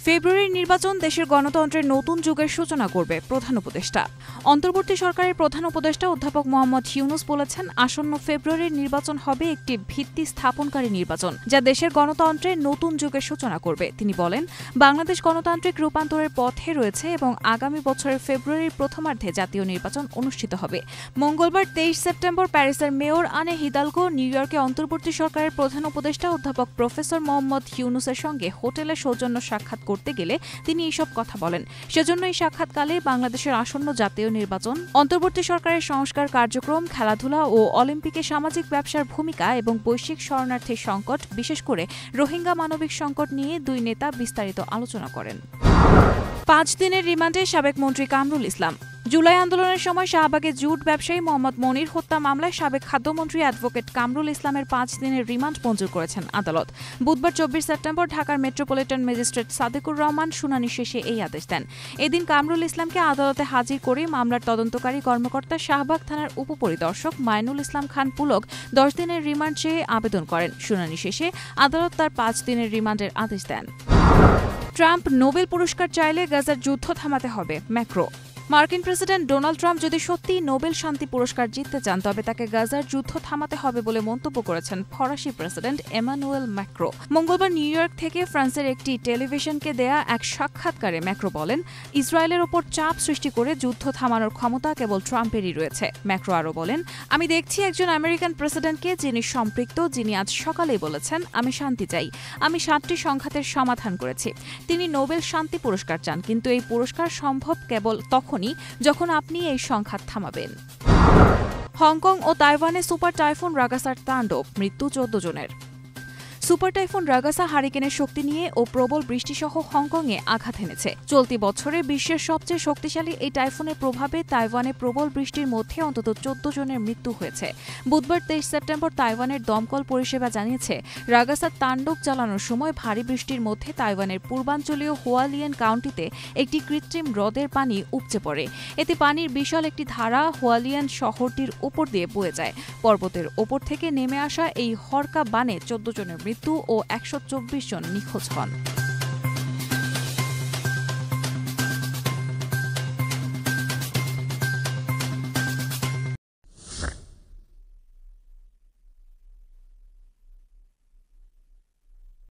ফেব্রুয়ারির নির্বাচন দেশের গণতন্ত্রের নতুন যুগের সূচনা করবে প্রধান উপদেষ্টা। অন্তর্বর্তী সরকারের প্রধান উপদেষ্টা অধ্যাপক মোহাম্মদ ইউনূস বলেছেন, আসন্ন ফেব্রুয়ারির নির্বাচন হবে একটি ভিত্তি স্থাপনকারী নির্বাচন, যা দেশের গণতন্ত্রের নতুন যুগের সূচনা করবে। তিনি বলেন, বাংলাদেশ গণতান্ত্রিক রূপান্তরের পথে রয়েছে এবং আগামী বছরের ফেব্রুয়ারির প্রথমার্ধে জাতীয় নির্বাচন অনুষ্ঠিত হবে। মঙ্গলবার ২৩ সেপ্টেম্বর প্যারিসের মেয়র আনে হিদালগো নিউ ইয়র্কে অন্তর্বর্তী সরকারের প্রধান উপদেষ্টা অধ্যাপক প্রফেসর মোহাম্মদ ইউনূসের সঙ্গে হোটেলে সৌজন্য সাক্ষাৎ করতে গেলে তিনি এইসব কথা বলেন। সেজন্য এই সাক্ষাৎকালে বাংলাদেশের আসন্ন জাতীয় নির্বাচন, অন্তর্বর্তী সরকারের সংস্কার কার্যক্রম, খেলাধুলা ও অলিম্পিকে সামাজিক ব্যবসার ভূমিকা এবং বৈশ্বিক শরণার্থী সংকট, বিশেষ করে রোহিঙ্গা মানবিক সংকট নিয়ে দুই নেতা বিস্তারিত আলোচনা করেন। ৫ দিনের রিমান্ডে সাবেক মন্ত্রী কামরুল ইসলাম। জুলাই আন্দোলনের সময় শাহবাগে জুট ব্যবসায়ী মোহাম্মদ মনির হত্যা মামলায় সাবেক খাদ্যমন্ত্রী অ্যাডভোকেট কামরুল ইসলামের ৫ দিনের রিমান্ড মঞ্জুর করেছেন আদালত। বুধবার ২৪ সেপ্টেম্বর ঢাকার মেট্রোপলিটন ম্যাজিস্ট্রেট সাদেকুর রহমান শুনানি শেষে এই আদেশ দেন। এদিন কামরুল ইসলামকে আদালতে হাজির করে মামলার তদন্তকারী কর্মকর্তা শাহবাগ থানার উপপরিদর্শক মাইনুল ইসলাম খান পুলক ১০ দিনের রিমান্ড চেয়ে আবেদন করেন। শুনানি শেষে আদালত তার ৫ দিনের রিমান্ডের আদেশ দেন। ট্রাম্প নোবেল পুরস্কার চাইলে গাজার যুদ্ধ থামাতে হবে, ম্যাক্রো। মার্কিন প্রেসিডেন্ট ডোনাল্ড ট্রাম্প যদি সত্যিই নোবেল শান্তি পুরস্কার জিততে চান, তবে তাকে গাজার যুদ্ধ থামাতে হবে বলে মন্তব্য করেছেন ফরাসি প্রেসিডেন্ট এমানুয়েল ম্যাক্রো। মঙ্গলবার নিউ ইয়র্ক থেকে ফ্রান্সের একটি টেলিভিশনকে দেয়া এক সাক্ষাৎকারে ম্যাক্রো বলেন, ইসরায়েলের ওপর চাপ সৃষ্টি করে যুদ্ধ থামানোর ক্ষমতা কেবল ট্রাম্পেরই রয়েছে। ম্যাক্রো আরও বলেন, আমি দেখছি একজন আমেরিকান প্রেসিডেন্টকে যিনি সম্পৃক্ত, যিনি আজ সকালেই বলেছেন, আমি শান্তি চাই, আমি ৭টি সংঘাতের সমাধান করেছি। তিনি নোবেল শান্তি পুরস্কার চান, কিন্তু এই পুরস্কার সম্ভব কেবল তখনই যখন আপনি এই সংঘাত থামাবেন। হংকং ও তাইওয়ানে সুপার টাইফুন রাগাসার তাণ্ডব, মৃত্যু ১৪ জনের। সুপার টাইফুন রাগাসা হারিকেনের শক্তি নিয়ে ও প্রবল বৃষ্টিসহ হংকংয়ে আঘাত এনেছে। চলতি বছরে বিশ্বের সবচেয়ে শক্তিশালী এই টাইফুনের প্রভাবে তাইওয়ানে প্রবল বৃষ্টির মধ্যে অন্তত ১৪ জনের মৃত্যু হয়েছে। বুধবার ২৩ সেপ্টেম্বর তাইওয়ানের দমকল পরিষেবা জানিয়েছে, রাগাসার তাণ্ডব চালানোর সময় ভারী বৃষ্টির মধ্যে তাইওয়ানের পূর্বাঞ্চলীয় হুয়ালিয়েন কাউন্টিতে একটি কৃত্রিম হ্রদের পানি উপচে পড়ে। এতে পানির বিশাল একটি ধারা হুয়ালিয়েন শহরটির উপর দিয়ে বয়ে যায়। পর্বতের ওপর থেকে নেমে আসা এই হরকা বানে ১৪ জনের মৃত্যু ও ১২৪ জন নিখোঁজ হন।